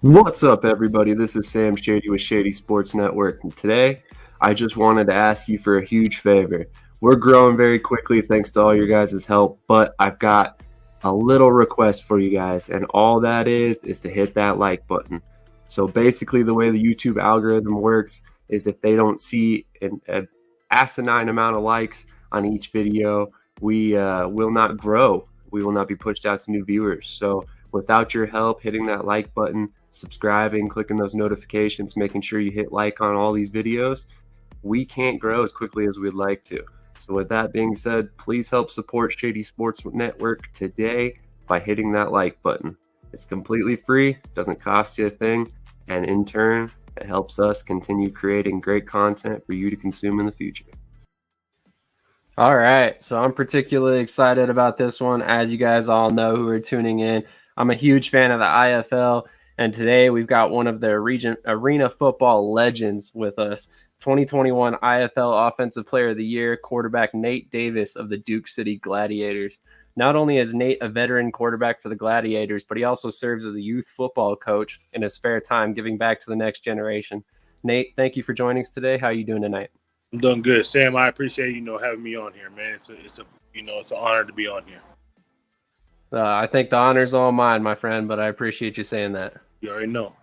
What's up, everybody? This is Sam Shady with Shady Sports Network, and today I just wanted to ask you for a huge favor. We're growing very quickly thanks to all your guys' help, but I've got a little request for you guys, and all that is to hit that like button. So basically, the way the YouTube algorithm works is if they don't see an asinine amount of likes on each video, we will not grow. We will not be pushed out to new viewers. So without your help hitting that like button, subscribing, clicking those notifications, making sure you hit like on all these videos, we can't grow as quickly as we'd like to. So with that being said, please help support Shady Sports Network today by hitting that like button. It's completely free, doesn't cost you a thing, and in turn, it helps us continue creating great content for you to consume in the future. All right, so I'm particularly excited about this one. As you guys all know who are tuning in, I'm a huge fan of the IFL, and today we've got one of the arena football legends with us, 2021 IFL Offensive Player of the Year, quarterback Nate Davis of the Duke City Gladiators. Not only is Nate a veteran quarterback for the Gladiators, but he also serves as a youth football coach in his spare time, giving back to the next generation. Nate, thank you for joining us today. How are you doing tonight? I'm doing good, Sam. I appreciate having me on here, man. It's an honor to be on here. I think the honor's all mine, my friend, but I appreciate you saying that. You already know.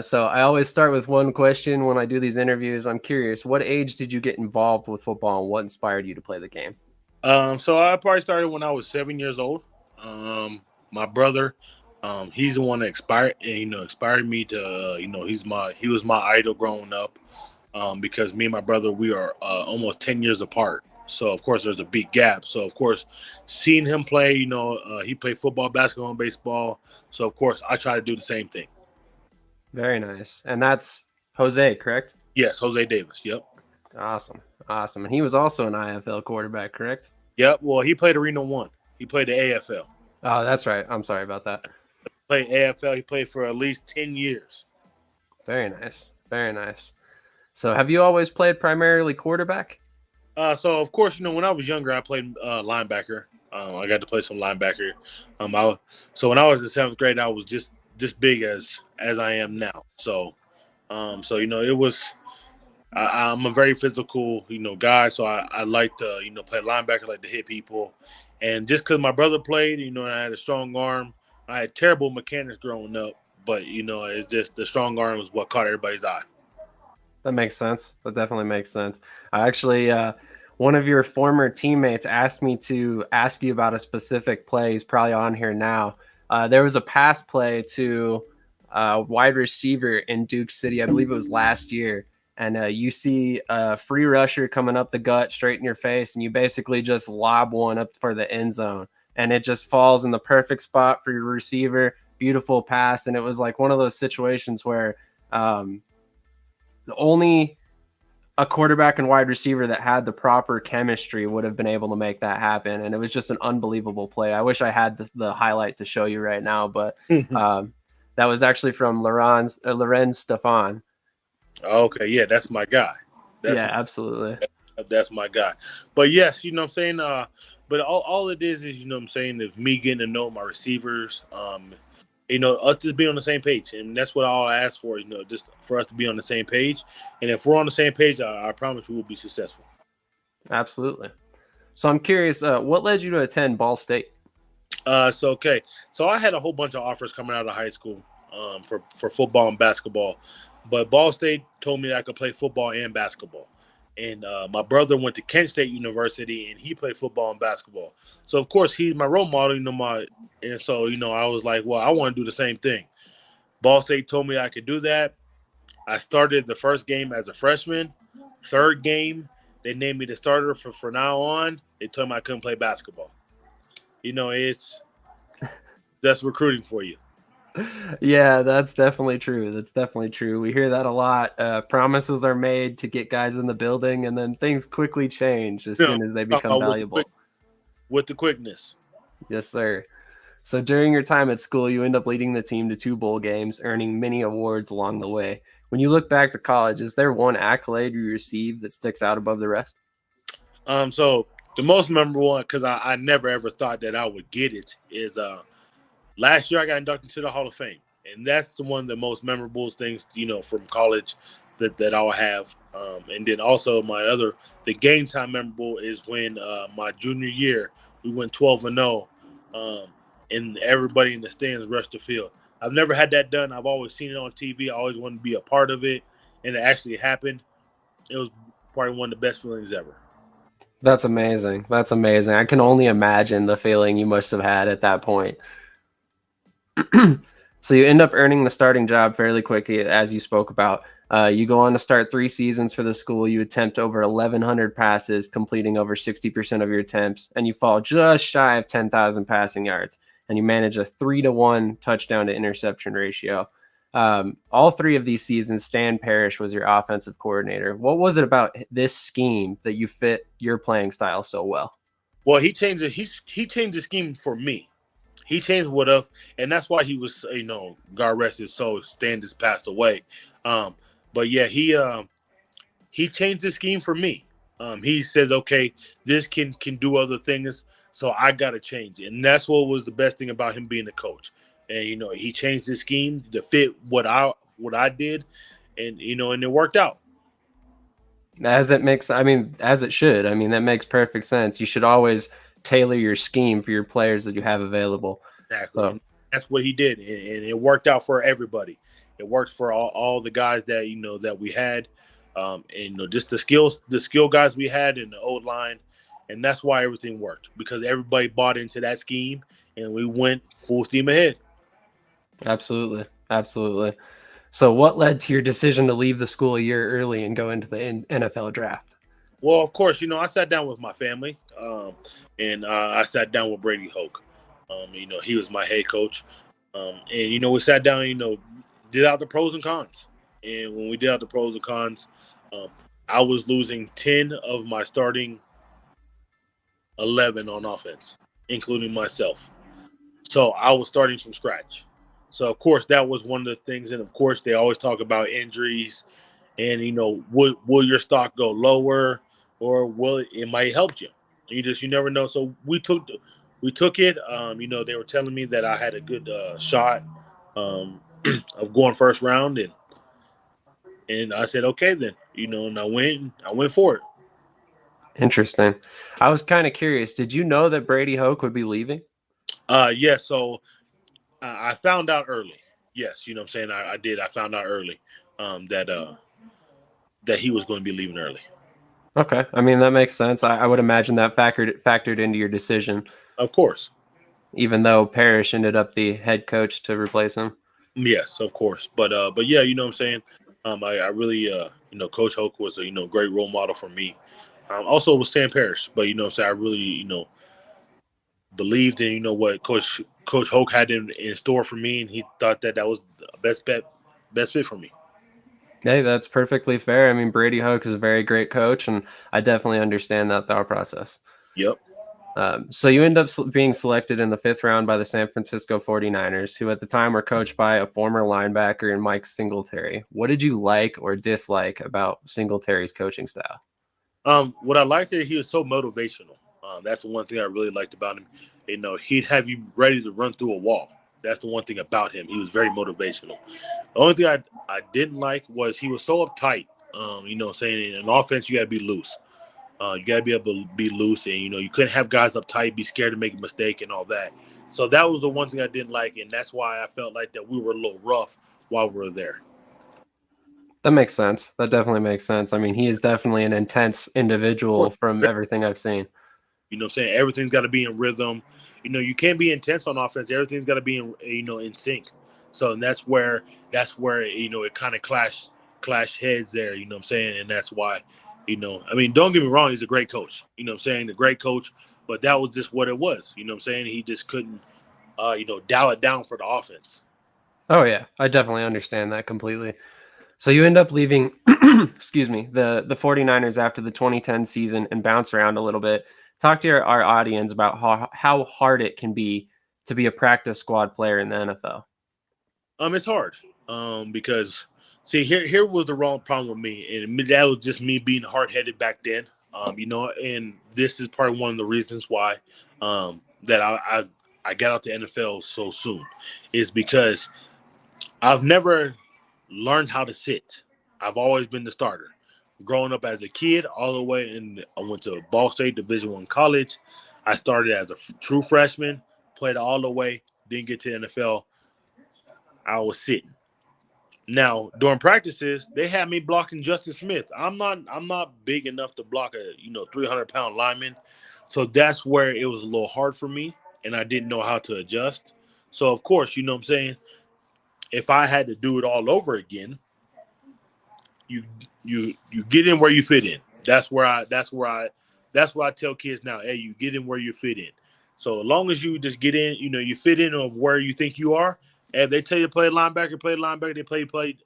So I always start with one question when I do these interviews. I'm curious, what age did you get involved with football, and what inspired you to play the game? So I probably started when I was 7 years old. My brother, he's the one that inspired me to, he was my idol growing up. Because me and my brother, we are almost 10 years apart. So, of course, there's a big gap. So, of course, seeing him play, he played football, basketball, and baseball. So, of course, I try to do the same thing. Very nice. And that's Jose, correct? Yes, Jose Davis. Yep. Awesome. And he was also an IFL quarterback, correct? Yep. Well, he played Arena 1. He played the AFL. Oh, that's right. I'm sorry about that. He played AFL. He played for at least 10 years. Very nice. So have you always played primarily quarterback? So, of course, when I was younger, I played linebacker. I got to play some linebacker. So when I was in 7th grade, I was just this big as I am now. So, it was I'm a very physical, guy. So I like to, play linebacker, like to hit people. And just because my brother played, I had a strong arm. I had terrible mechanics growing up. But, it's just the strong arm was what caught everybody's eye. That makes sense. That definitely makes sense. I actually, one of your former teammates asked me to ask you about a specific play. He's probably on here now. There was a pass play to a wide receiver in Duke City. I believe it was last year. And you see a free rusher coming up the gut straight in your face, and you basically just lob one up for the end zone. And it just falls in the perfect spot for your receiver. Beautiful pass. And it was like one of those situations where only a quarterback and wide receiver that had the proper chemistry would have been able to make that happen. And it was just an unbelievable play. I wish I had the highlight to show you right now, but that was actually from Lorenz Stefan. Okay. Yeah. That's my guy. Absolutely. That's my guy. But yes, what I'm saying, but all it is, what I'm saying, is me getting to know my receivers, us just being on the same page. And that's what I'll ask for, just for us to be on the same page. And if we're on the same page, I promise you we'll be successful. Absolutely. So I'm curious, what led you to attend Ball State? So I had a whole bunch of offers coming out of high school for football and basketball. But Ball State told me I could play football and basketball. And my brother went to Kent State University, and he played football and basketball. So, of course, he's my role model, and so, I was like, well, I want to do the same thing. Ball State told me I could do that. I started the first game as a freshman. Third game, they named me the starter for now on. They told me I couldn't play basketball. That's recruiting for you. Yeah, that's definitely true. We hear that a lot. Promises are made to get guys in the building, and then things quickly change as soon as they become valuable. With the quickness. Yes, sir. So during your time at school, you end up leading the team to 2 bowl games, earning many awards along the way. When you look back to college, is there one accolade you received that sticks out above the rest? So the most memorable one, because I never ever thought that I would get it, is last year I got inducted to the Hall of Fame. And that's the one of the most memorable things, from college that I'll have. And then also the game time memorable is when my junior year we went 12-0, and everybody in the stands rushed the field. I've never had that done. I've always seen it on TV. I always wanted to be a part of it, and it actually happened. It was probably one of the best feelings ever. That's amazing. That's amazing. I can only imagine the feeling you must have had at that point. So you end up earning the starting job fairly quickly, as you spoke about. You go on to start 3 seasons for the school. You attempt over 1,100 passes, completing over 60% of your attempts, and you fall just shy of 10,000 passing yards. And you manage a 3-to-1 touchdown to interception ratio. All 3 of these seasons, Stan Parrish was your offensive coordinator. What was it about this scheme that you fit your playing style so well? Well, he changed it. He changed the scheme for me. He changed what up, and that's why he was, God rest his soul. Stan just passed away. Um, but yeah, he changed the scheme for me. He said, okay, this can do other things, so I got to change it. And that's what was the best thing about him being a coach. And he changed the scheme to fit what I did, and and it worked out. As it should. I mean, that makes perfect sense. You should always tailor your scheme for your players that you have available. Exactly, So and that's what he did, and it worked out for everybody. It worked for all the guys that we had, and just the skill guys we had in the old line, and that's why everything worked because everybody bought into that scheme, and we went full steam ahead. absolutely. Absolutely. So what led to your decision to leave the school a year early and go into the NFL draft? Well, of course, I sat down with my family, and I sat down with Brady Hoke. He was my head coach, and we sat down, did out the pros and cons. And when we did out the pros and cons, um, I was losing 10 of my starting 11 on offense, including myself. So I was starting from scratch. So of course that was one of the things, and of course they always talk about injuries, and will your stock go lower, or will it might help you? You never know. So we took it. They were telling me that I had a good shot um, of going first round, and I said okay then. And I went for it. Interesting. I was kind of curious. Did you know that Brady Hoke would be leaving? Yeah. So I found out early. Yes, you know what I'm saying. I did. I found out early that he was going to be leaving early. Okay. I mean, that makes sense. I would imagine that factored into your decision, Of course. even though Parrish ended up the head coach to replace him. Yes, of course. But yeah, you know what I'm saying. I really Coach Hoke was a great role model for me. Also with Sam Parrish, but what I'm saying, I really believed in what Coach Hoke had in store for me, and he thought that was the best fit for me. Hey, that's perfectly fair. I mean, Brady Hoke is a very great coach, and I definitely understand that thought process. Yep. So you end up being selected in the 5th round by the San Francisco 49ers, who at the time were coached by a former linebacker in Mike Singletary. What did you like or dislike about Singletary's coaching style? What I liked is he was so motivational. That's the one thing I really liked about him. He'd have you ready to run through a wall. That's the one thing about him. He was very motivational. The only thing I didn't like was he was so uptight. Saying in offense you got to be loose. You got to be able to be loose, and you couldn't have guys uptight, be scared to make a mistake, and all that. So that was the one thing I didn't like, and that's why I felt like that we were a little rough while we were there. That makes sense. That definitely makes sense. I mean, he is definitely an intense individual from everything I've seen. You know what I'm saying? Everything's got to be in rhythm. You can't be intense on offense. Everything's got to be in sync. So and that's where it kind of clash heads there. You know what I'm saying? And that's why, I mean, don't get me wrong. He's a great coach. You know what I'm saying? A great coach. But that was just what it was. You know what I'm saying? He just couldn't, dial it down for the offense. Oh yeah, I definitely understand that completely. So you end up leaving, excuse me, the 49ers after the 2010 season and bounce around a little bit. Talk to our audience about how hard it can be to be a practice squad player in the NFL. It's hard. Because see, here was the wrong problem with me, and that was just me being hard headed back then. And this is probably one of the reasons why that I got out to NFL so soon, is because I've never learned how to sit. I've always been the starter. Growing up as a kid, all the way, and I went to Ball State Division I college. I started as a true freshman, played all the way, didn't get to the NFL. I was sitting. Now during practices, they had me blocking Justin Smith. I'm not big enough to block a 300-pound lineman, so that's where it was a little hard for me, and I didn't know how to adjust. So of course, you know what I'm saying. If I had to do it all over again, you you get in where you fit in. That's where I tell kids now, hey, you get in where you fit in. So as long as you just get in, you fit in of where you think you are. If they tell you to play linebacker, play linebacker. They play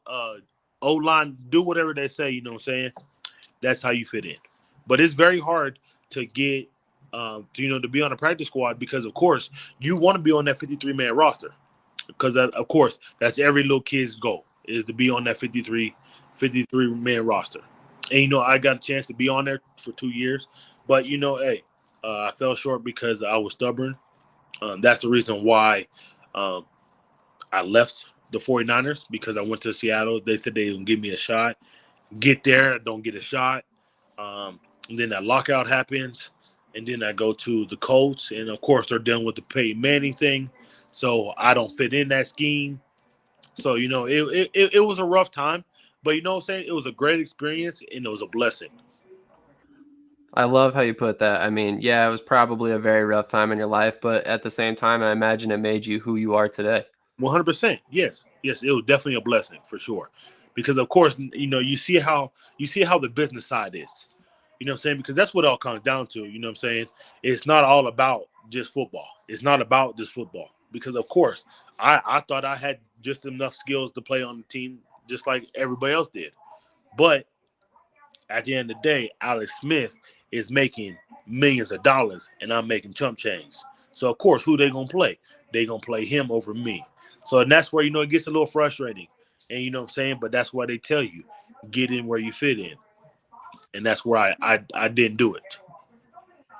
O line, do whatever they say. You know what I'm saying? That's how you fit in. But it's very hard to get to be on a practice squad because of course you want to be on that 53-man roster because of course that's every little kid's goal is to be on that 53-man roster. And I got a chance to be on there for 2 years, but hey, I fell short because I was stubborn. That's the reason why um, I left the 49ers because I went to Seattle. They said they would give me a shot. Get there, I don't get a shot. And then that lockout happens, and then I go to the Colts, and of course they're dealing with the Peyton Manning thing, so I don't fit in that scheme. So it was a rough time, but you know what I'm saying? It was a great experience, and it was a blessing. I love how you put that. I mean, yeah, it was probably a very rough time in your life, but at the same time, I imagine it made you who you are today. 100%. Yes, it was definitely a blessing for sure, because of course you see how the business side is. You know what I'm saying? Because that's what it all comes down to. You know what I'm saying? It's not all about just football. It's not about just football. Because of course, I thought I had just enough skills to play on the team, just like everybody else did. But at the end of the day, Alex Smith is making millions of dollars, and I'm making chump change. So of course, who they gonna play? They gonna play him over me. So and that's where it gets a little frustrating, and you know what I'm saying. But that's why they tell you get in where you fit in, and that's where I didn't do it.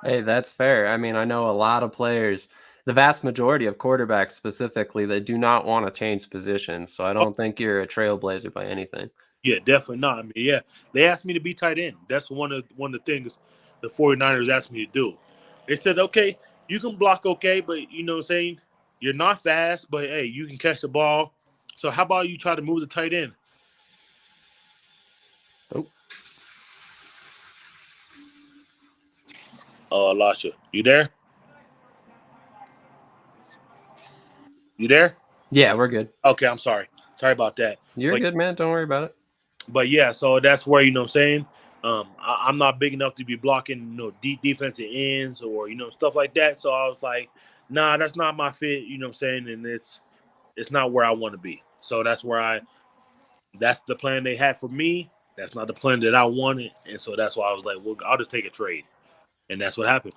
Hey, that's fair. I mean, I know a lot of players, the vast majority of quarterbacks specifically, that do not want to change positions. So I Oh, don't think you're a trailblazer by anything. yeah, definitely not. I mean, yeah, they asked me to be tight end. That's one of the things the 49ers asked me to do. They said, okay, you can block okay, but you know what I'm saying? You're not fast, but hey, you can catch the ball. So how about you try to move the tight end? Oh, Oh, I lost you. You there? You there? yeah, we're good. Okay, I'm sorry. Sorry about that. You're But good, man. Don't worry about it. but yeah, so that's where what I'm saying. I'm not big enough to be blocking deep defensive ends or stuff like that. So I was like, nah, that's not my fit. You know what I'm saying? And it's not where I want to be. So that's the plan they had for me. That's not the plan that I wanted, and so that's why I was like, well, I'll just take a trade, and that's what happened.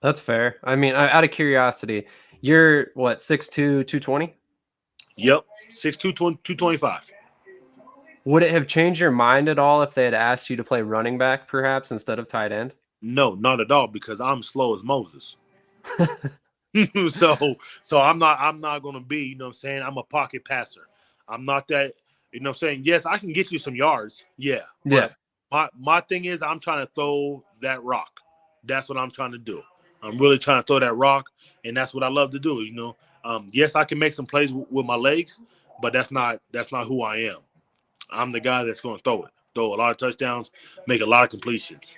That's fair. I mean, out of curiosity, you're what, 6'2", 220? Yep, 6'2", 225. Would it have changed your mind at all if they had asked you to play running back, perhaps, instead of tight end? No, not at all, because I'm slow as Moses. so I'm not gonna be, what I'm saying, I'm a pocket passer. I'm not that, what I'm saying. Yes, I can get you some yards, yeah, Yeah, but my thing is I'm trying to throw that rock. That's what I'm trying to do. I'm really trying to throw that rock, and that's what I love to do. Yes, I can make some plays with my legs, but that's not who I am. I'm the guy that's going to throw a lot of touchdowns, make a lot of completions.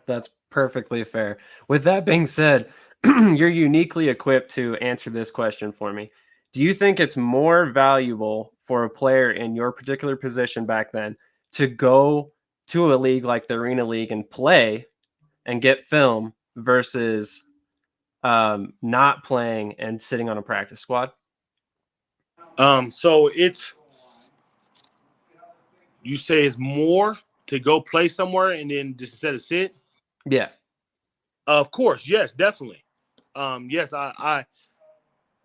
that's perfectly fair. With that being said, you're uniquely equipped to answer this question for me. Do you think it's more valuable for a player in your particular position back then to go to a league like the Arena League and play and get film versus not playing and sitting on a practice squad? So you say it's more to go play somewhere and then just instead of sit. Yeah. Of course, yes, definitely. Yes, I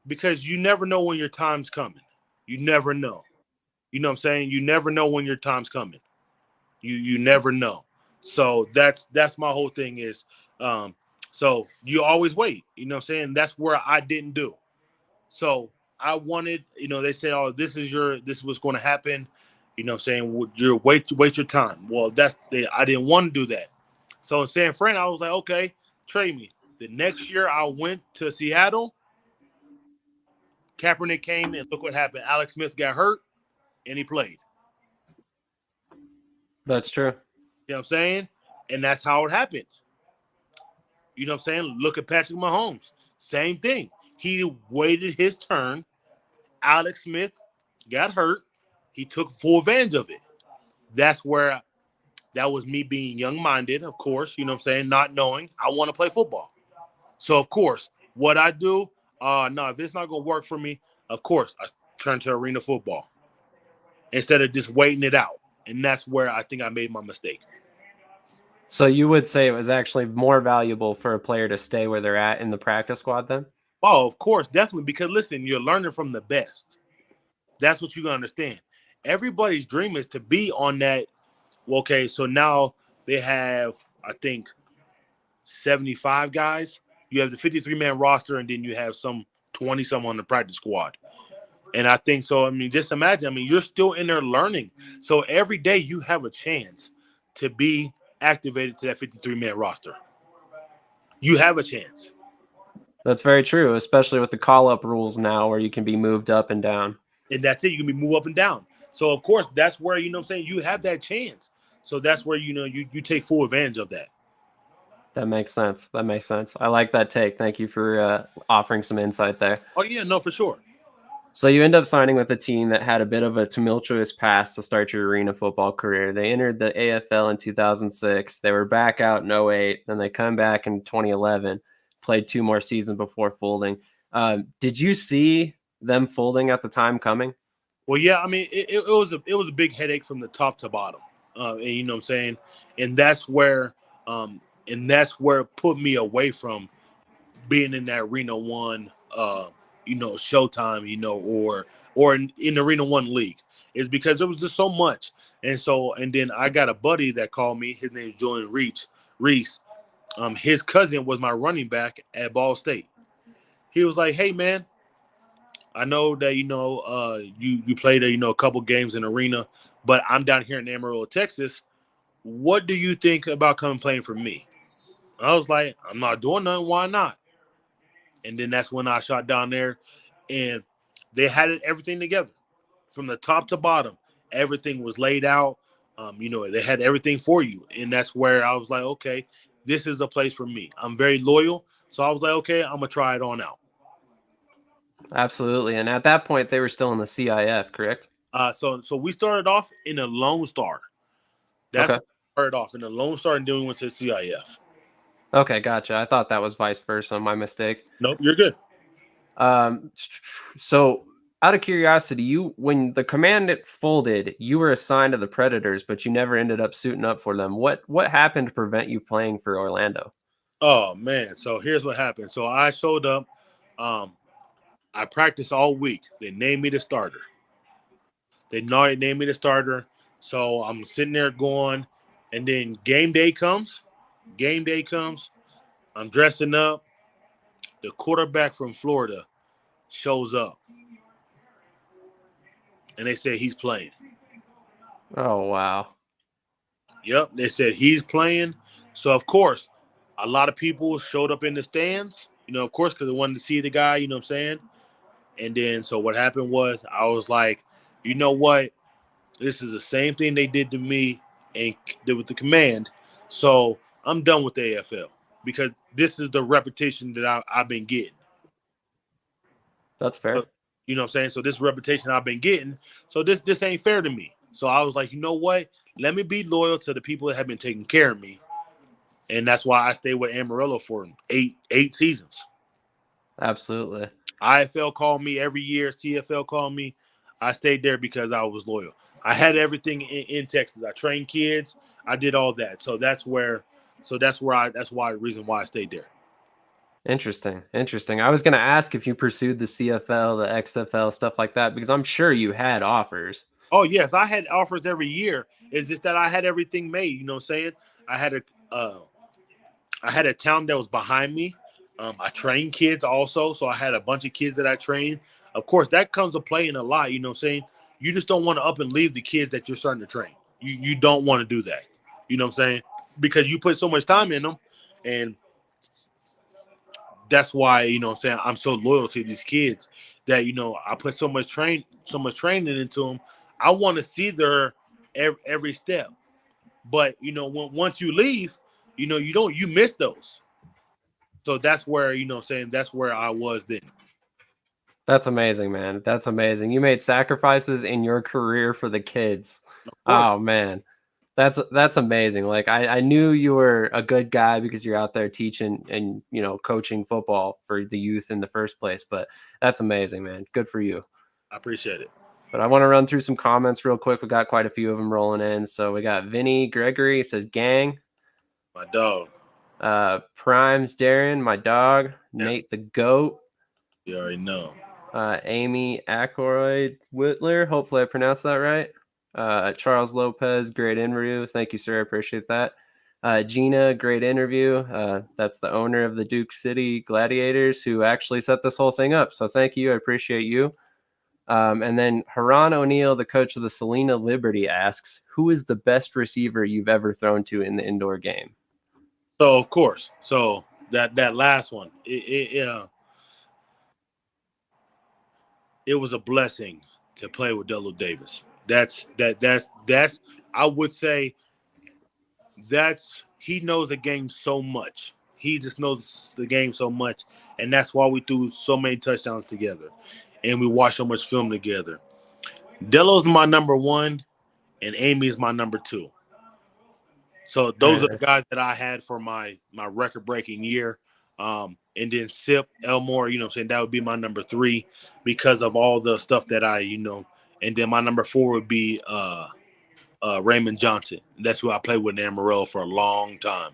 because you never know when your time's coming. You never know. You know what I'm saying? You never know when your time's coming. You never know. So that's my whole thing is so you always wait. You know what I'm saying? That's where I didn't do. So I wanted, they said, oh, this is what's going to happen. Saying you wait your time. Well, I didn't want to do that. So in San Fran, I was like, okay, trade me. The next year I went to Seattle. Kaepernick came and look what happened. Alex Smith got hurt and he played. That's true. You know what I'm saying? And that's how it happens. You know what I'm saying? Look at Patrick Mahomes. Same thing. He waited his turn. Alex Smith got hurt. He took full advantage of it. That was me being young-minded, of course, you know what I'm saying, not knowing I want to play football. So, of course, what I do, no, if it's not going to work for me, of course, I turn to arena football instead of just waiting it out. And that's where I think I made my mistake. So you would say it was actually more valuable for a player to stay where they're at in the practice squad then? Oh, of course, definitely. Because, listen, you're learning from the best. That's what you got to understand. Everybody's dream is to be on that. Okay, so now they have, I think, 75 guys. You have the 53-man roster, and then you have some 20-some on the practice squad. And I think so. I mean, just imagine. I mean, you're still in there learning. So every day you have a chance to be activated to that 53-man roster. You have a chance. That's very true, especially with the call-up rules now where you can be moved up and down. And that's it. You can be moved up and down. So, of course, that's where, you know what I'm saying, you have that chance. So that's where, you take full advantage of that. That makes sense. That makes sense. I like that take. Thank you for offering some insight there. Oh, yeah, no, for sure. So you end up signing with a team that had a bit of a tumultuous past to start your arena football career. They entered the AFL in 2006. They were back out in 2008. Then they come back in 2011, played 2 more seasons before folding. Did you see them folding at the time coming? Well, yeah, I mean, it was a big headache from the top to bottom. And you know what I'm saying? And that's where it put me away from being in that Arena One, Showtime, or in Arena One league, is because there was just so much. And then I got a buddy that called me. His name is Julian Reese. His cousin was my running back at Ball State. He was like, "Hey, man, I know that you played a couple games in arena, but I'm down here in Amarillo, Texas. What do you think about coming playing for me?" I was like, "I'm not doing nothing. Why not?" And then that's when I shot down there, and they had everything together from the top to bottom. Everything was laid out. They had everything for you, and that's where I was like, okay, this is a place for me. I'm very loyal, so I was like, okay, I'm gonna try it on out. Absolutely. And at that point, they were still in the CIF, correct? So we started off in a Lone Star. That's Okay. what we started off in a Lone Star, and then we went to the CIF. Okay, gotcha. I thought that was vice versa. My mistake. Nope, you're good. So out of curiosity, when the command folded, you were assigned to the Predators, but you never ended up suiting up for them. What happened to prevent you playing for Orlando? Oh man, so here's what happened. So I showed up. I practiced all week. They named me the starter. They named me the starter. So I'm sitting there going, and then game day comes. Game day comes. I'm dressing up. The quarterback from Florida shows up, and they said he's playing. Oh, wow. Yep, they said he's playing. So, of course, a lot of people showed up in the stands, of course, because they wanted to see the guy, you know what I'm saying? And then, so what happened was I was like, you know what? This is the same thing they did to me and did with the command. So I'm done with the AFL because this is the repetition that I've been getting. That's fair. You know what I'm saying? So this reputation I've been getting. So this ain't fair to me. So I was like, you know what? Let me be loyal to the people that have been taking care of me. And that's why I stayed with Amarillo for eight seasons. Absolutely. IFL called me every year. CFL called me. I stayed there because I was loyal. I had everything in Texas. I trained kids. I did all that. So that's why the reason why I stayed there. Interesting. I was going to ask if you pursued the CFL, the XFL, stuff like that, because I'm sure you had offers. Oh, yes. I had offers every year. It's just that I had everything made. You know what I'm saying? I had a town that was behind me. I train kids also, so I had a bunch of kids that I trained. Of course, that comes to play in a lot. You know what I'm saying? You just don't want to up and leave the kids that you're starting to train. You don't want to do that. You know what I'm saying? Because you put so much time in them, and that's why, you know what I'm saying, I'm so loyal to these kids that, I put so much training into them. I want to see their every step. But, once you leave, you miss those. So that's where, what I'm saying, that's where I was then. That's amazing, man. That's amazing. You made sacrifices in your career for the kids. Of course. Oh man. That's amazing. Like I knew you were a good guy because you're out there teaching and coaching football for the youth in the first place. But that's amazing, man. Good for you. I appreciate it. But I want to run through some comments real quick. We got quite a few of them rolling in. So we got Vinny Gregory says gang. My dog. Primes Darren, my dog. Yes. Nate the goat. You already know. Amy Ackroyd Whitler. Hopefully I pronounced that right. Charles Lopez, great interview. Thank you, sir. I appreciate that. Gina, great interview. That's the owner of the Duke City Gladiators who actually set this whole thing up. So thank you. I appreciate you. And then Haran O'Neill, the coach of the Salina Liberty, asks, who is the best receiver you've ever thrown to in the indoor game? So, of course. So that last one, it was a blessing to play with Delo Davis. That's I would say he knows the game so much. He just knows the game so much, and that's why we threw so many touchdowns together, and we watched so much film together. Delo's my number one, and Amy's my number two. So those are the guys that I had for my record-breaking year. And then Sip Elmore, that would be my number three because of all the stuff that and then my number four would be Raymond Johnson. That's who I played with in Amarillo for a long time.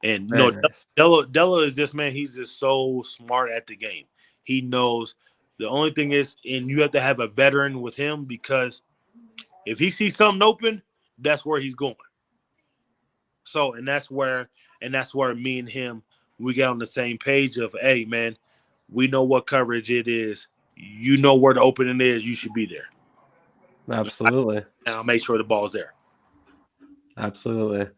And nice. Della is just, man, he's just so smart at the game. He knows. The only thing is, and you have to have a veteran with him because if he sees something open, that's where he's going. So, and that's where me and him, we got on the same page of, hey, man, we know what coverage it is. You know where the opening is. You should be there. Absolutely. And I'll make sure the ball's there. Absolutely.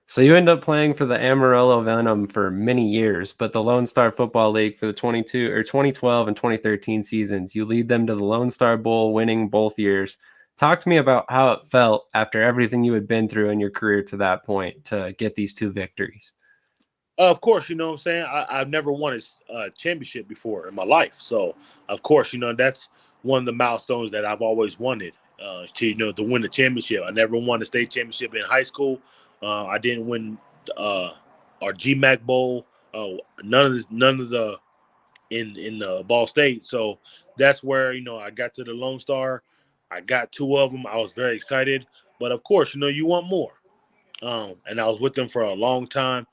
So you end up playing for the Amarillo Venom for many years, but the Lone Star Football League for the 2012 and 2013 seasons, you lead them to the Lone Star Bowl, winning both years. Talk to me about how it felt after everything you had been through in your career to that point to get these two victories. Of course, you know what I'm saying? I've never won a championship before in my life. So, of course, that's one of the milestones that I've always wanted, to win the championship. I never won a state championship in high school. I didn't win our GMAC Bowl. None of the in Ball State. So that's where I got to the Lone Star. I got two of them. I was very excited, but of course, you want more. And I was with them for a long time.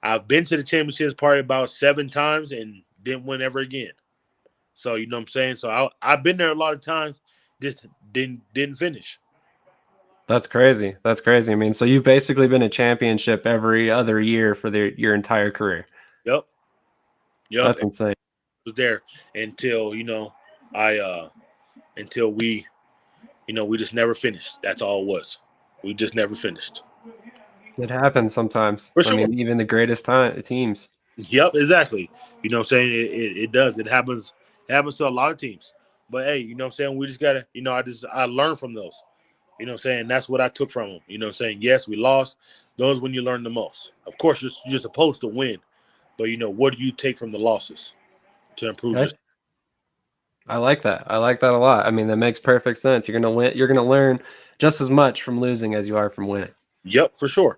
I've been to the championships probably about 7 times and didn't win ever again. So you know what I'm saying. So I've been there a lot of times, just didn't finish. That's crazy. That's crazy. I mean, so you've basically been a championship every other year for your entire career. Yep. That's insane. I was there until until we just never finished. That's all it was. We just never finished. It happens sometimes. For sure. I mean, even the greatest teams. Yep, exactly. You know what I'm saying? It does. It happens to a lot of teams. But hey, you know what I'm saying? We just gotta, I learned from those. You know what I'm saying? That's what I took from them. You know what I'm saying? Yes, we lost. Those when you learn the most. Of course, you're supposed to win. But what do you take from the losses to improve yourself? I like that. I like that a lot. I mean, that makes perfect sense. You're gonna win. You're gonna learn just as much from losing as you are from winning. Yep, for sure.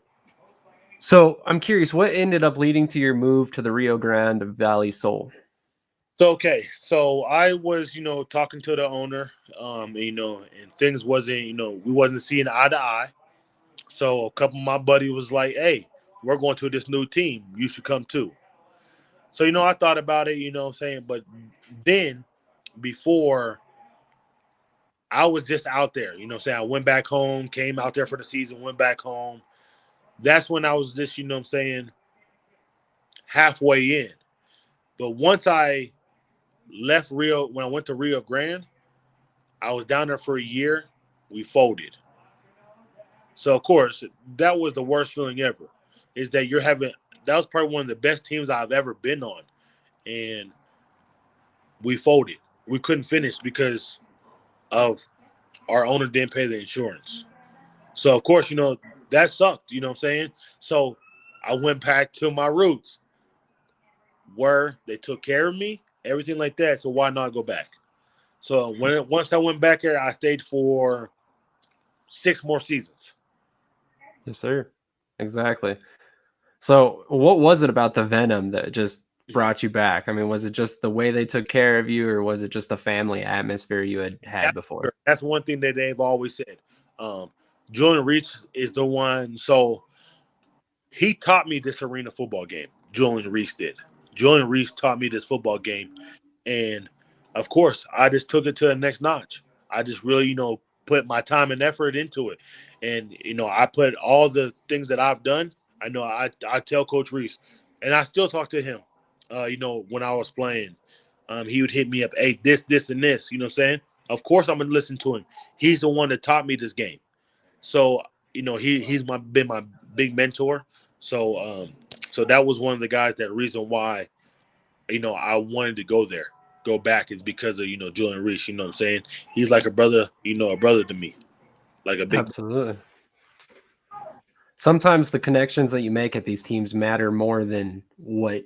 So I'm curious, what ended up leading to your move to the Rio Grande Valley Soul? So I was, talking to the owner, and things wasn't, we wasn't seeing eye to eye. So a couple of my buddies was like, hey, we're going to this new team. You should come too. So, I thought about it, what I'm saying. But then before I was just out there, what I'm saying. I went back home, came out there for the season, went back home. That's when I was just, what I'm saying, halfway in. But once I left Rio, when I went to Rio Grande, I was down there for a year. We folded. So of course, that was the worst feeling ever. Is that you're having that was probably one of the best teams I've ever been on, and we folded. We couldn't finish because of our owner didn't pay the insurance. So of course, that sucked. You know what I'm saying? So I went back to my roots, where they took care of me, everything like that. So why not go back? So once I went back there, I stayed for 6 more seasons. Yes, sir. Exactly. So what was it about the Venom that just brought you back? I mean, was it just the way they took care of you, or was it just the family atmosphere you had before? That's one thing that they've always said. Julian Reese is the one. So he taught me this arena football game. Julian Reese did. Julian Reese taught me this football game. And of course, I just took it to the next notch. I just really, put my time and effort into it. And, I put all the things that I've done. I tell Coach Reese, and I still talk to him, when I was playing. He would hit me up, hey, this, and this, you know what I'm saying? Of course, I'm going to listen to him. He's the one that taught me this game. So, he's been my big mentor. So that was one of the guys, that reason why, I wanted to go back is because of, Julian Reese, you know what I'm saying? He's like a brother, a brother to me, like a big. Absolutely. Sometimes the connections that you make at these teams matter more than what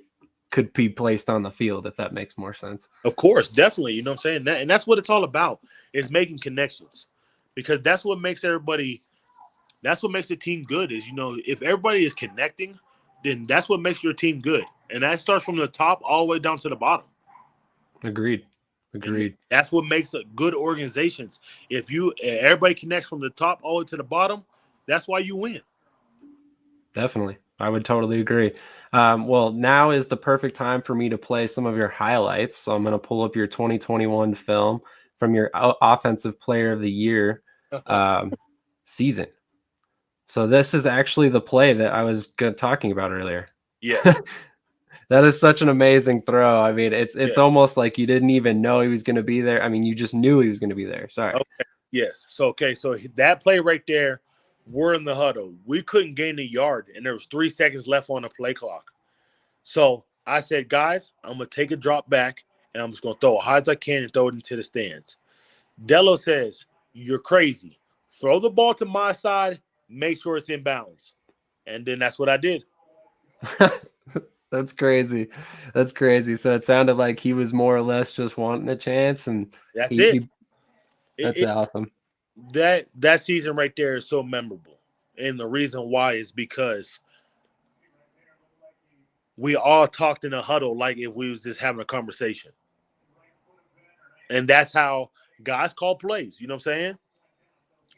could be placed on the field, if that makes more sense. Of course, definitely, you know what I'm saying? And that's what it's all about, is making connections, because that's what makes the team good is, if everybody is connecting, then that's what makes your team good. And that starts from the top all the way down to the bottom. Agreed. And that's what makes good organizations. If everybody connects from the top all the way to the bottom, that's why you win. Definitely. I would totally agree. Well, now is the perfect time for me to play some of your highlights. So I'm going to pull up your 2021 film from your Offensive Player of the Year season. So this is actually the play that I was talking about earlier. Yeah. That is such an amazing throw. I mean, it's almost like you didn't even know he was going to be there. I mean, you just knew he was going to be there. Sorry. Okay. Yes. So that play right there, we're in the huddle. We couldn't gain a yard, and there was 3 seconds left on the play clock. So I said, guys, I'm going to take a drop back, and I'm just going to throw it high as I can and throw it into the stands. Dello says, you're crazy. Throw the ball to my side, make sure it's in bounds. And then that's what I did. That's crazy. That's crazy. So it sounded like he was more or less just wanting a chance, and that's it. That's awesome. That season right there is so memorable. And the reason why is because we all talked in a huddle like if we was just having a conversation. And that's how guys call plays. You know what I'm saying?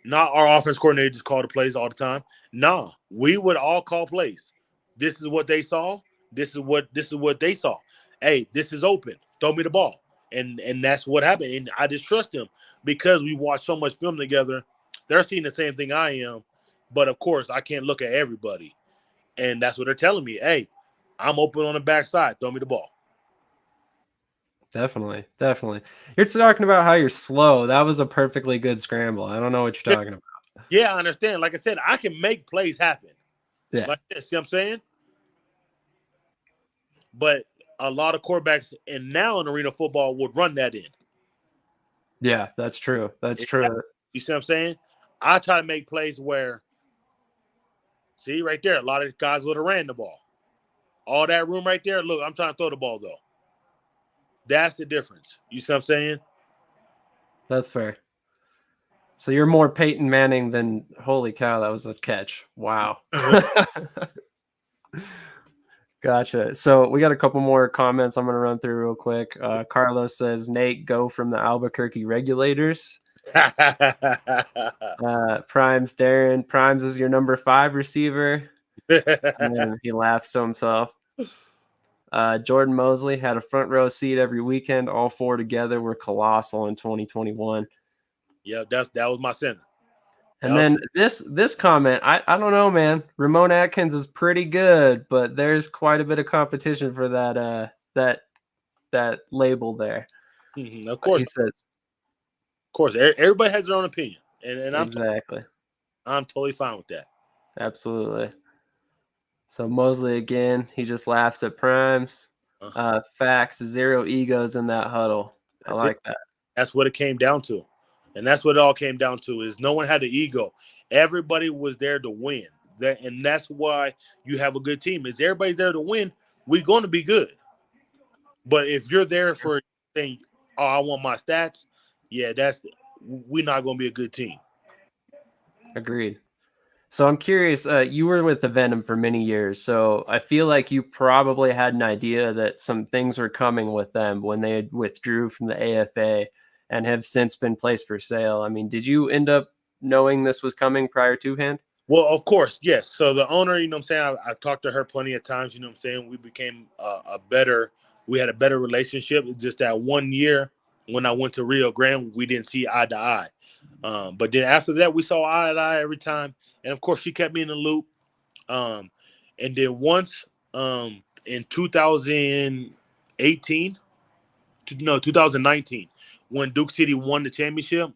Not our offense coordinator just call the plays all the time. Nah, we would all call plays. This is what they saw. This is what they saw. Hey, this is open. Throw me the ball. And that's what happened. And I just trust them because we watched so much film together. They're seeing the same thing I am. But, of course, I can't look at everybody. And that's what they're telling me. Hey, I'm open on the backside. Throw me the ball. Definitely. You're talking about how you're slow. That was a perfectly good scramble. I don't know what you're talking about. Yeah, I understand. Like I said, I can make plays happen. Yeah. Like this, see what I'm saying? But a lot of quarterbacks and now in arena football would run that in. Yeah, that's true. That's true. You see what I'm saying? I try to make plays where, see right there, a lot of guys would have ran the ball. All that room right there, look, I'm trying to throw the ball though. That's the difference. You see what I'm saying? That's fair. So you're more Peyton Manning than, holy cow, that was a catch. Wow. Gotcha. So we got a couple more comments I'm going to run through real quick. Carlos says, Nate, go from the Albuquerque Regulators. Primes, Darren, Primes is your number 5 receiver. And he laughs to himself. Jordan Mosley had a front row seat every weekend. All 4 together were colossal in 2021. Yeah, that was my center. And then this comment, I don't know, man. Ramon Atkins is pretty good, but there's quite a bit of competition for that that label there. Of But course, he says, everybody has their own opinion, and exactly. I'm totally fine with that. Absolutely. So Mosley again, he just laughs at primes. Facts, zero egos in that huddle. I That's it. like that. That's what it came down to. And that's what it all came down to is no one had the ego. Everybody was there to win. And that's why you have a good team. Is everybody's there to win, we're going to be good. But if you're there for saying, oh, I want my stats, yeah, we're not going to be a good team. Agreed. So I'm curious, you were with the Venom for many years, so I feel like you probably had an idea that some things were coming with them when they withdrew from the AFA and have since been placed for sale. I mean, did you end up knowing this was coming prior to hand? Well, of course, yes. So the owner, you know what I'm saying, I've talked to her plenty of times, you know what I'm saying, we had a better relationship. It's just that 1 year when I went to Rio Grande, we didn't see eye to eye. But then after that, we saw eye to eye every time. And of course, she kept me in the loop. And then once in 2019, when Duke City won the championship,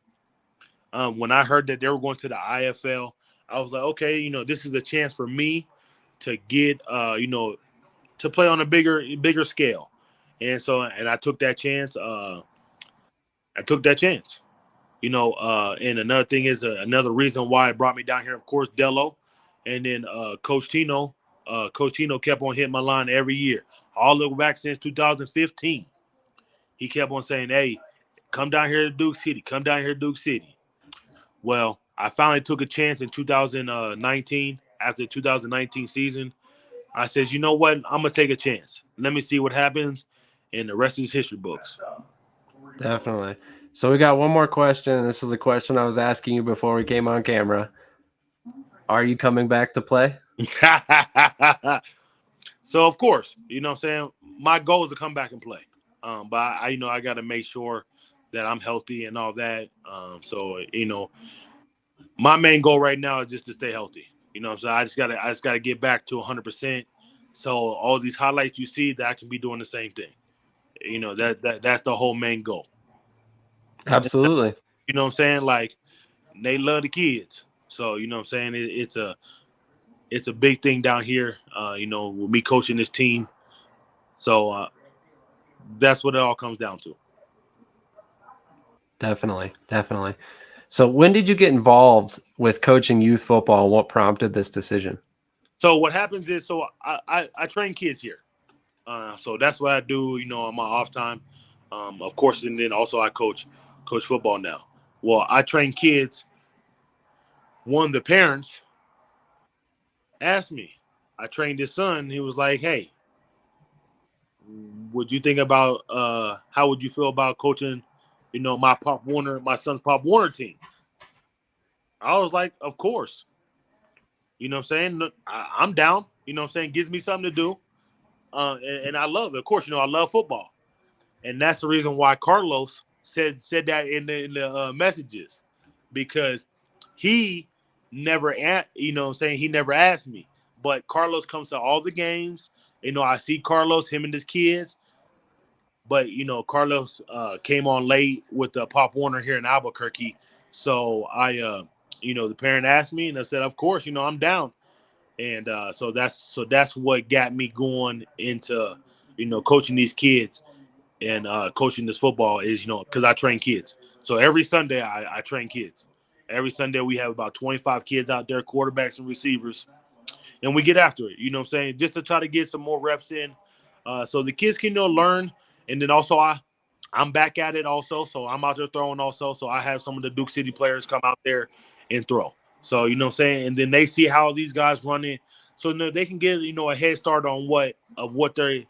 when I heard that they were going to the IFL, I was like, okay, you know, this is a chance for me to get, to play on a bigger scale. And so, and I took that chance. And another thing is another reason why it brought me down here, of course, Dello. And then Coach Tino kept on hitting my line every year, all the way back since 2015. He kept on saying, hey, come down here to Duke City. Come down here to Duke City. Well, I finally took a chance in 2019. After the 2019 season, I said, you know what? I'm going to take a chance. Let me see what happens. And the rest is history books. Definitely. So we got one more question. This is the question I was asking you before we came on camera. Are you coming back to play? So, of course, you know what I'm saying? My goal is to come back and play. But I got to make sure that I'm healthy and all that. My main goal right now is just to stay healthy. You know what I'm saying? I just gotta get back to 100%. So all these highlights you see, that I can be doing the same thing. You know, that's the whole main goal. Absolutely. You know what I'm saying? Like, they love the kids. So, you know what I'm saying? It's a big thing down here, with me coaching this team. So that's what it all comes down to. Definitely. So when did you get involved with coaching youth football and what prompted this decision? So what happens is, I train kids here. So that's what I do, on my off time. Of course, and then also I coach football now. Well, I train kids. One of the parents asked me, I trained his son. He was like, hey, would you think about how would you feel about coaching, my son's Pop Warner team? I was like, of course. You know what I'm saying? I'm down. You know what I'm saying? Gives me something to do. And I love it. Of course, I love football. And that's the reason why Carlos said that in the messages, because he never, he never asked me. But Carlos comes to all the games. I see Carlos, him and his kids. But Carlos came on late with Pop Warner here in Albuquerque. So the parent asked me, and I said, of course, I'm down. And so that's what got me going into coaching these kids and coaching this football is because I train kids. So every Sunday I train kids. Every Sunday we have about 25 kids out there, quarterbacks and receivers, and we get after it. You know what I'm saying? Just to try to get some more reps in, so the kids can learn. And then also I'm back at it also, so I'm out there throwing also. So I have some of the Duke City players come out there and throw. So you know what I'm saying, and then they see how these guys run it, so they can get a head start on what they're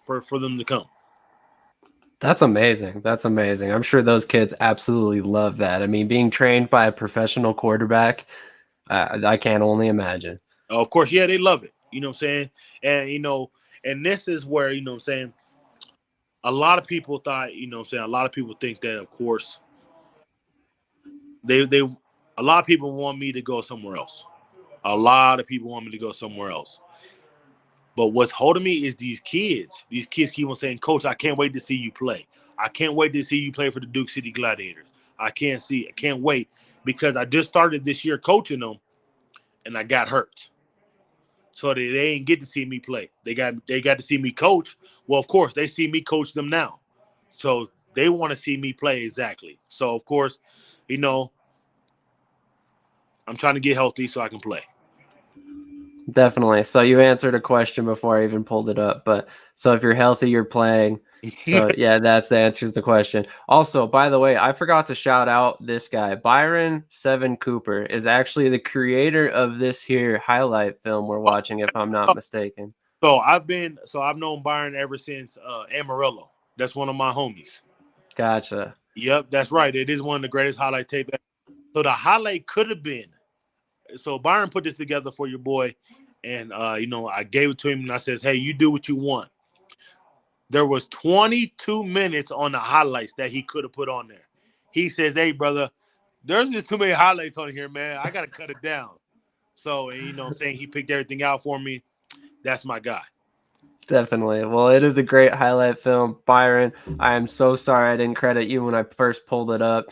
for them to come. That's amazing. I'm sure those kids absolutely love that. I mean, being trained by a professional quarterback, I can't only imagine. Of course, yeah, they love it. You know what I'm saying? And and this is where, what I'm saying, a lot of people thought, what I'm saying, a lot of people think that, of course, they a lot of people want me to go somewhere else. A lot of people want me to go somewhere else. But what's holding me is these kids. These kids keep on saying, Coach, I can't wait to see you play. I can't wait to see you play for the Duke City Gladiators. I can't wait because I just started this year coaching them and I got hurt. So they ain't get to see me play. They got to see me coach. Well, of course, they see me coach them now. So they want to see me play exactly. So, of course, you know, I'm trying to get healthy so I can play. Definitely. So you answered a question before I even pulled it up. But so if you're healthy, you're playing. So yeah, that's the answer to the question. Also, by the way, I forgot to shout out this guy. Byron Seven Cooper is actually the creator of this here highlight film we're watching, if I'm not mistaken. So I've known Byron ever since Amarillo. That's one of my homies. Gotcha. Yep, that's right. It is one of the greatest highlight tape. So the highlight could have been. So Byron put this together for your boy, and I gave it to him and I said, "Hey, you do what you want." There was 22 minutes on the highlights that he could have put on there. He says, "Hey, brother, there's just too many highlights on here, man. I gotta cut it down." So, and, what I'm saying, he picked everything out for me. That's my guy. Definitely. Well, it is a great highlight film. Byron, I am so sorry I didn't credit you when I first pulled it up.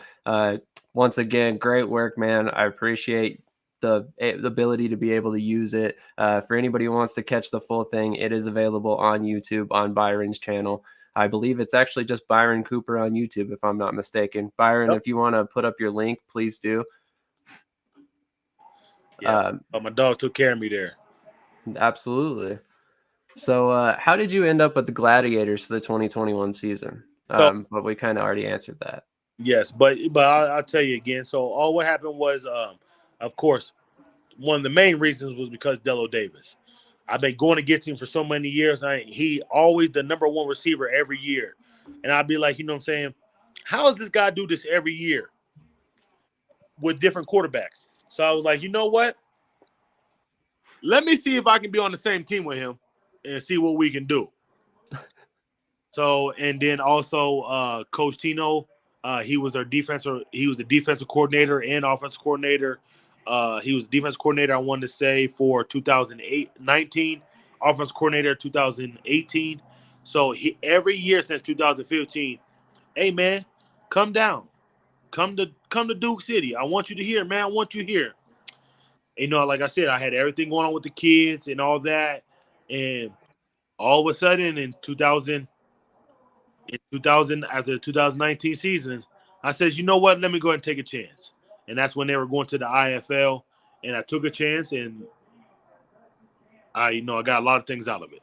Once again, great work, man. I appreciate the ability to be able to use it. For anybody who wants to catch the full thing, it is available on YouTube on Byron's channel. I believe it's actually just Byron Cooper on YouTube, if I'm not mistaken. Byron, if you want to put up your link, please do. Yeah, but my dog took care of me there. Absolutely. So how did you end up with the Gladiators for the 2021 season? But we kind of already answered that. Yes, but I'll tell you again. So all what happened was, of course, one of the main reasons was because Dello Davis. I've been going against him for so many years. He always the number one receiver every year. And I'd be like, what I'm saying? How does this guy do this every year with different quarterbacks? So I was like, you know what? Let me see if I can be on the same team with him and see what we can do. So, and then also Coach Tino, he was the defensive coordinator and offensive coordinator. He was the defensive coordinator, I wanted to say, for 2019, offensive coordinator 2018. So every year since 2015, hey man, come down. Come to Duke City. I want you to hear, man. I want you here. Like I said, I had everything going on with the kids and all that. And all of a sudden in 2000, after the 2019 season, I said, you know what? Let me go ahead and take a chance. And that's when they were going to the IFL. And I took a chance, and I got a lot of things out of it.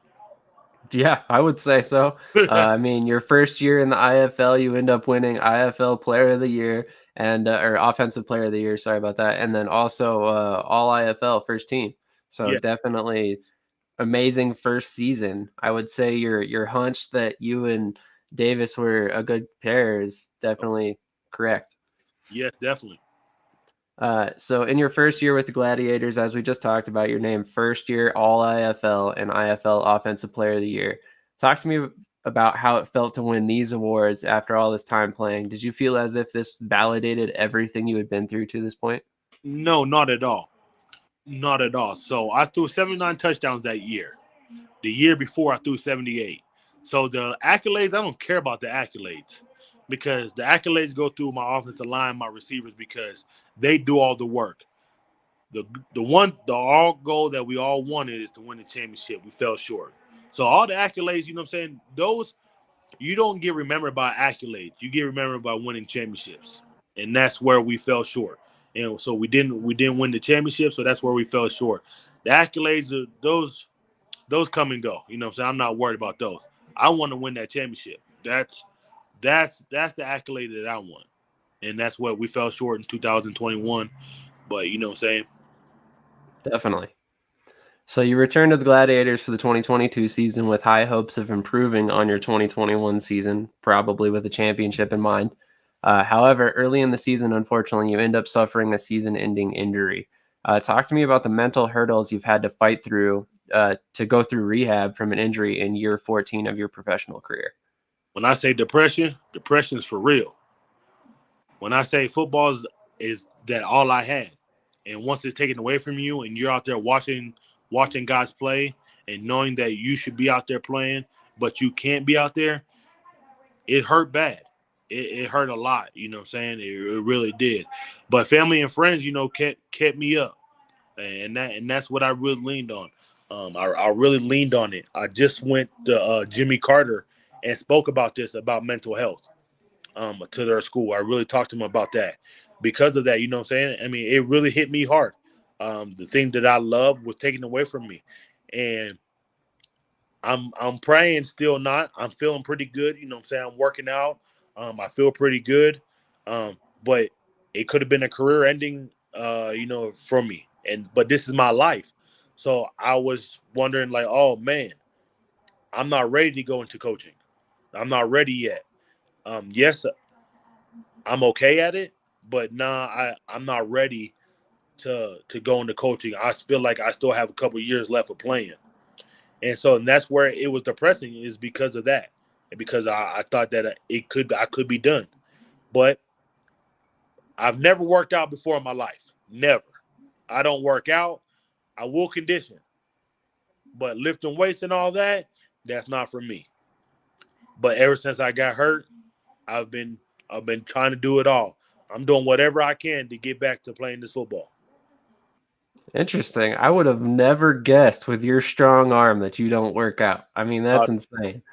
Yeah, I would say so. I mean, your first year in the IFL, you end up winning IFL Player of the Year or Offensive Player of the Year. Sorry about that. And then also All IFL First Team. So definitely amazing first season. I would say your hunch that you and Davis were a good pair is definitely correct. Yeah, definitely. So in your first year with the Gladiators, as we just talked about, your name first year All IFL and IFL Offensive Player of the Year. Talk to me about how it felt to win these awards after all this time playing. Did you feel as if this validated everything you had been through to this point? No, not at all. Not at all. So I threw 79 touchdowns that year. The year before, I threw 78. So the accolades, I don't care about the accolades because the accolades go through my offensive line, my receivers, because they do all the work. The all goal that we all wanted is to win the championship. We fell short. So all the accolades, what I'm saying, those you don't get remembered by accolades. You get remembered by winning championships, and that's where we fell short. And so we didn't win the championship, so that's where we fell short. The accolades are those come and go. What I'm saying? I'm not worried about those. I want to win that championship. That's the accolade that I want. And that's what we fell short in 2021. But you know what I'm saying? Definitely. So you returned to the Gladiators for the 2022 season with high hopes of improving on your 2021 season, probably with a championship in mind. However, early in the season, unfortunately, you end up suffering a season-ending injury. Talk to me about the mental hurdles you've had to fight through to go through rehab from an injury in year 14 of your professional career. When I say depression is for real. When I say football is that all I had. And once it's taken away from you and you're out there watching guys play and knowing that you should be out there playing, but you can't be out there, it hurt bad. It hurt a lot, you know what I'm saying? It really did. But family and friends, kept me up. And that's what I really leaned on. I really leaned on it. I just went to Jimmy Carter and spoke about mental health to their school. I really talked to them about that. Because of that, you know what I'm saying? I mean, it really hit me hard. The thing that I love was taken away from me. And I'm praying still not. I'm feeling pretty good. You know what I'm saying? I'm working out. I feel pretty good. But it could have been a career ending, for me. But this is my life. So I was wondering like, oh man, I'm not ready to go into coaching. I'm not ready yet. Yes, I'm okay at it, but I'm not ready to go into coaching. I feel like I still have a couple of years left of playing. And that's where it was depressing, is because of that, and because I thought that I could be done, but I've never worked out before in my life. Never. I don't work out. I will condition, but lifting weights and all that, that's not for me. But ever since I got hurt, I've been I've been trying to do it all. I'm doing whatever I can to get back to playing this football. Interesting. I would have never guessed with your strong arm that you don't work out. I mean, that's Not, insane.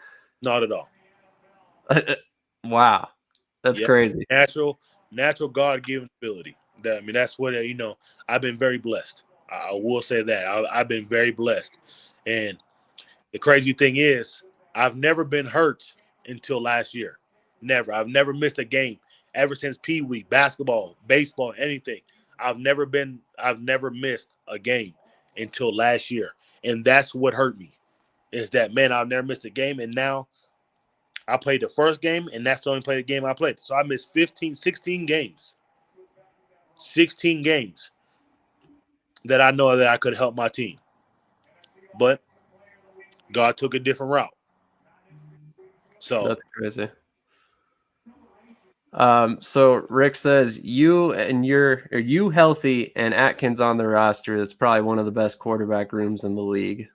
not at all. Wow. That's Yeah, crazy. natural God given ability. That's what I've been very blessed. I will say that I've been very blessed, and the crazy thing is, I've never been hurt until last year. Never. I've never missed a game ever since Pee Wee, basketball, baseball, anything. I've never missed a game until last year. And that's what hurt me. Is that, man, I've never missed a game. And now I played the first game, and that's the only game I played. So I missed 16 games. 16 games that I know that I could help my team. But God took a different route. So That's crazy. So Rick says are you healthy and Atkins on the roster? That's probably one of the best quarterback rooms in the league.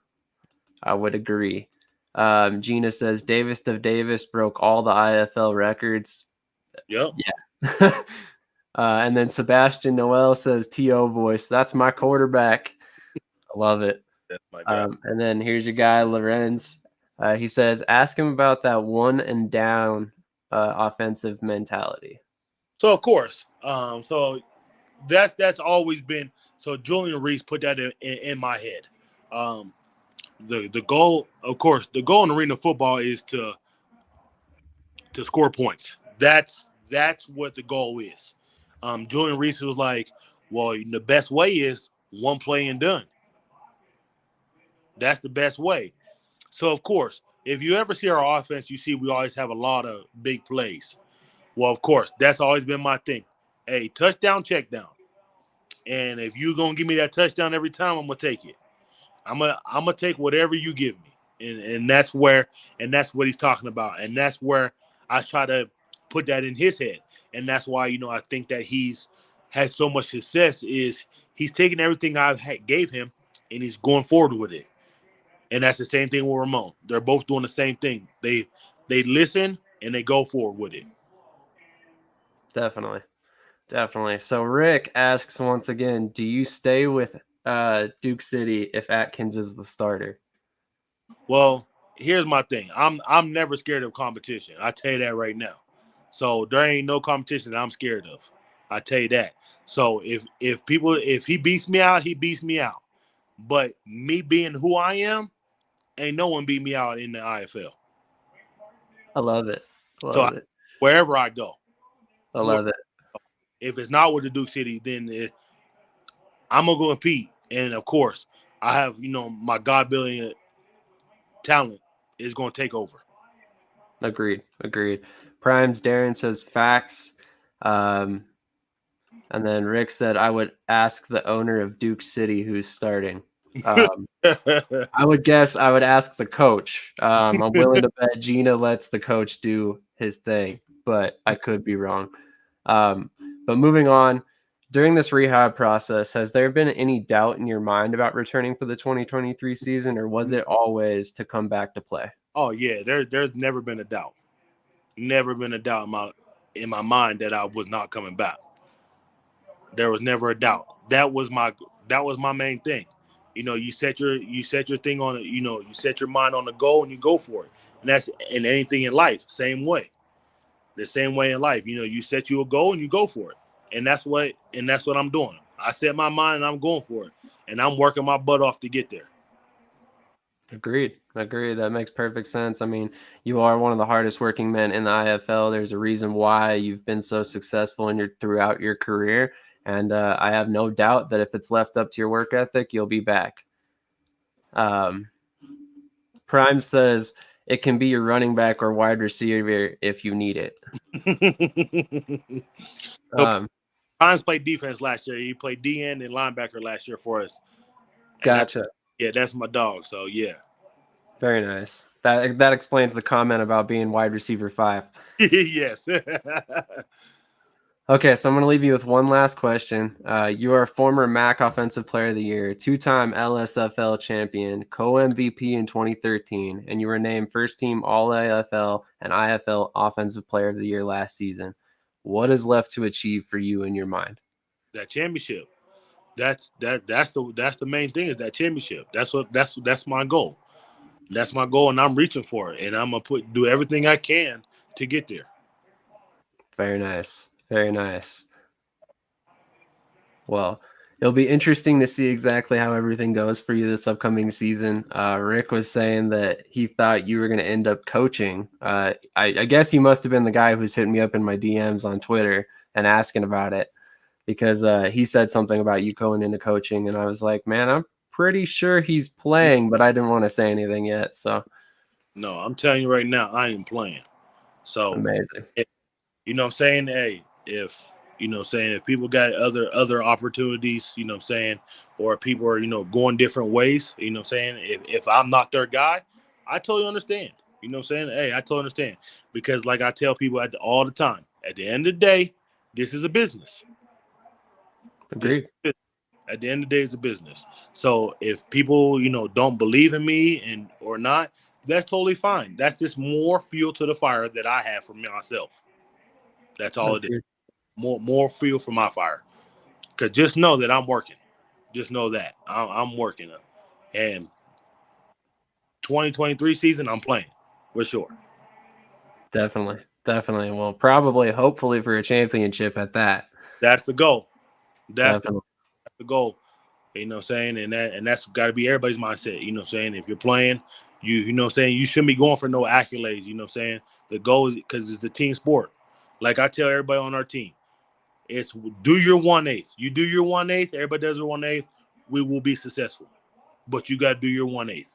I would agree. Gina says Davis of Davis broke all the IFL records. yep. Yeah. And then Sebastian Noel says TO voice. That's my quarterback. I love it. That's my guy. And then here's your guy, Lorenz. He says, ask him about that one and down offensive mentality. So of course, so that's always been. So Julian Reese put that in my head. The goal, of course, the goal in arena football is to score points. That's what the goal is. Julian Reese was like, well, the best way is one play and done. That's the best way. So of course, if you ever see our offense, you see we always have a lot of big plays. Well, of course, that's always been my thing. Hey, touchdown, check down. And if you're gonna give me that touchdown every time, I'm gonna take it. I'm gonna take whatever you give me. And that's what he's talking about. And that's where I try to put that in his head. And that's why, I think that he's had so much success, is he's taking everything gave him and he's going forward with it. And that's the same thing with Ramon. They're both doing the same thing. They listen and they go forward with it. Definitely. So Rick asks once again, do you stay with Duke City if Atkins is the starter? Well, here's my thing. I'm never scared of competition. I tell you that right now. So there ain't no competition that I'm scared of. I tell you that. So if he beats me out, he beats me out. But me being who I am, ain't no one beat me out in the IFL. I love it. Wherever I go. I love it. If it's not with the Duke City, then I'm gonna go compete. And of course, I have my God billion talent is gonna take over. Agreed. Primes Darren says facts. And then Rick said, I would ask the owner of Duke City who's starting. I would guess I would ask the coach. I'm willing to bet Gina lets the coach do his thing, but I could be wrong. But moving on, during this rehab process, has there been any doubt in your mind about returning for the 2023 season, or was it always to come back to play? Oh yeah, there's never been a doubt. Never been a doubt in my mind that I was not coming back. There was never a doubt. That was my main thing. You set your thing on it. You set your mind on the goal and you go for it. And that's in anything in life. Same way. The same way in life. You set you a goal and you go for it. And that's what I'm doing. I set my mind and I'm going for it. And I'm working my butt off to get there. Agreed. That makes perfect sense. I mean, you are one of the hardest working men in the IFL. There's a reason why you've been so successful throughout your career. And I have no doubt that if it's left up to your work ethic, you'll be back. Prime says it can be your running back or wide receiver if you need it. Prime's played defense last year. He played DN and linebacker last year for us. And gotcha. That's my dog. So yeah. Very nice. That explains the comment about being wide receiver 5. Yes. Okay, so I'm going to leave you with one last question. You are a former MAC Offensive Player of the Year, 2-time LSFL champion, co-MVP in 2013, and you were named First Team All IFL and IFL Offensive Player of the Year last season. What is left to achieve for you in your mind? That championship. That's the main thing is that championship. That's my goal. That's my goal, and I'm reaching for it, and I'm gonna do everything I can to get there. Very nice. Very nice. Well, it'll be interesting to see exactly how everything goes for you this upcoming season. Rick was saying that he thought you were going to end up coaching. I guess he must have been the guy who's hitting me up in my DMs on Twitter and asking about it, because he said something about you going into coaching, and I was like, man, I'm pretty sure he's playing, but I didn't want to say anything yet. So, no, I'm telling you right now, I ain't playing. So amazing. You know what I'm saying? Hey, if people got other opportunities, or people are, going different ways, if I'm not their guy, I totally understand. You know what I'm saying? Hey, I totally understand. Because like I tell people all the time, at the end of the day, this is a business. Agreed. At the end of the day, it's a business. So if people, don't believe in me or not, that's totally fine. That's just more fuel to the fire that I have for myself. That's all it is. More fuel for my fire. Because just know that I'm working. Just know that I'm working. And 2023 season, I'm playing for sure. Definitely. Well, probably, hopefully for a championship at that. That's the goal. That's the goal. You know what I'm saying? And that's got to be everybody's mindset. You know what I'm saying? If you're playing, you know what I'm saying, you shouldn't be going for no accolades. You know what I'm saying? The goal is, because it's the team sport. Like I tell everybody on our team, it's do your 1/8. You do your 1/8, everybody does their 1/8, we will be successful. But you got to do your 1/8.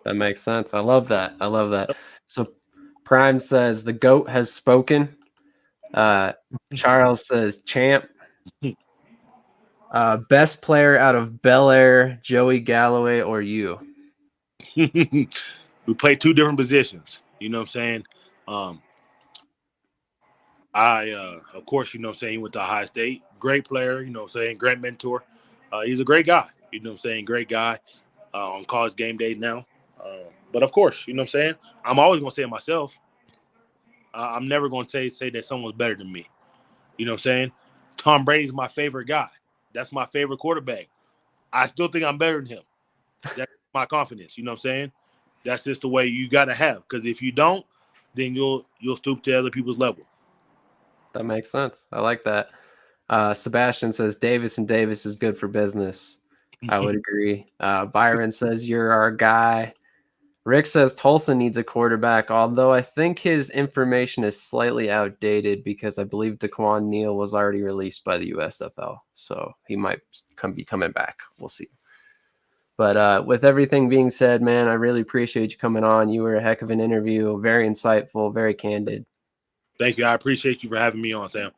That makes sense. I love that. So Prime says the GOAT has spoken. Charles says champ. Best player out of Bel Air, Joey Galloway, or you? We play two different positions. You know what I'm saying? Of course, you know what I'm saying, he went to Ohio State. Great player, you know what I'm saying, great mentor. He's a great guy, you know what I'm saying, great guy on college game days now. But of course, you know what I'm saying, I'm always going to say it myself. I'm never going to say that someone's better than me. You know what I'm saying? Tom Brady's my favorite guy. That's my favorite quarterback. I still think I'm better than him. That's my confidence. You know what I'm saying? That's just the way you got to have. Because if you don't, then you'll stoop to other people's level. That makes sense. I like that. Sebastian says Davis and Davis is good for business. I would agree. Byron says you're our guy. Rick says Tulsa needs a quarterback, although I think his information is slightly outdated because I believe Daquan Neal was already released by the USFL. So he might be coming back. We'll see. But with everything being said, man, I really appreciate you coming on. You were a heck of an interview, very insightful, very candid. Thank you. I appreciate you for having me on, Sam.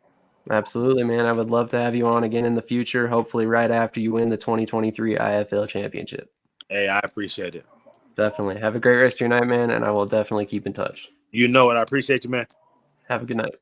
Absolutely, man. I would love to have you on again in the future, hopefully right after you win the 2023 IFL championship. Hey, I appreciate it. Definitely. Have a great rest of your night, man, and I will definitely keep in touch. You know it. I appreciate you, man. Have a good night.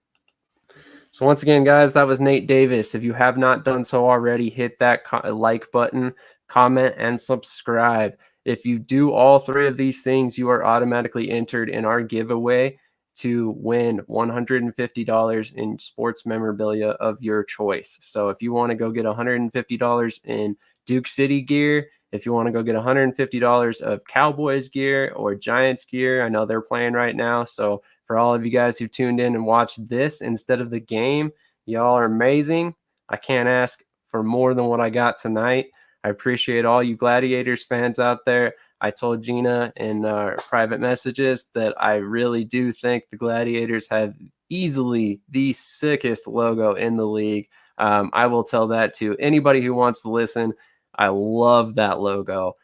So once again, guys, that was Nate Davis. If you have not done so already, hit that like button, comment, and subscribe. If you do all three of these things, you are automatically entered in our giveaway to win $150 in sports memorabilia of your choice. So if you want to go get $150 in Duke City gear, if you want to go get $150 of Cowboys gear or Giants gear, I know they're playing right now. So for all of you guys who tuned in and watched this instead of the game, y'all are amazing. I can't ask for more than what I got tonight. I appreciate all you Gladiators fans out there. I told Gina in private messages that I really do think the Gladiators have easily the sickest logo in the league. I will tell that to anybody who wants to listen. I love that logo.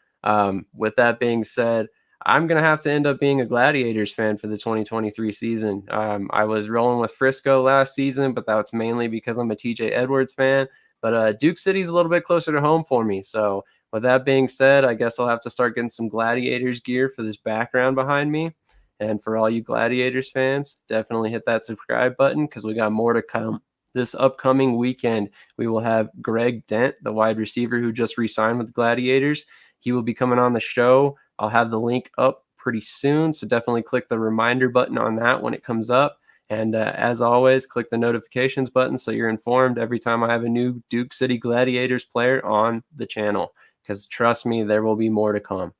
With that being said, I'm going to have to end up being a Gladiators fan for the 2023 season. I was rolling with Frisco last season, but that's mainly because I'm a TJ Edwards fan. But Duke City's a little bit closer to home for me. So with that being said, I guess I'll have to start getting some Gladiators gear for this background behind me. And for all you Gladiators fans, definitely hit that subscribe button because we got more to come. This upcoming weekend, we will have Greg Dent, the wide receiver who just re-signed with the Gladiators. He will be coming on the show. I'll have the link up pretty soon, so definitely click the reminder button on that when it comes up. And as always, click the notifications button so you're informed every time I have a new Duke City Gladiators player on the channel, because trust me, there will be more to come.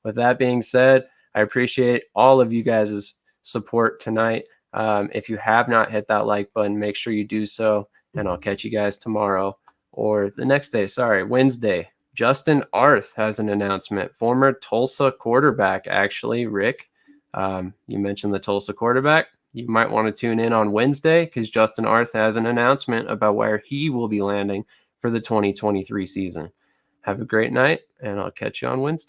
With that being said, I appreciate all of you guys' support tonight. If you have not hit that like button, make sure you do so, and I'll catch you guys tomorrow or the next day. Sorry, Wednesday. Justin Arth has an announcement. Former Tulsa quarterback, actually, Rick. You mentioned the Tulsa quarterback. You might want to tune in on Wednesday because Justin Arth has an announcement about where he will be landing for the 2023 season. Have a great night, and I'll catch you on Wednesday.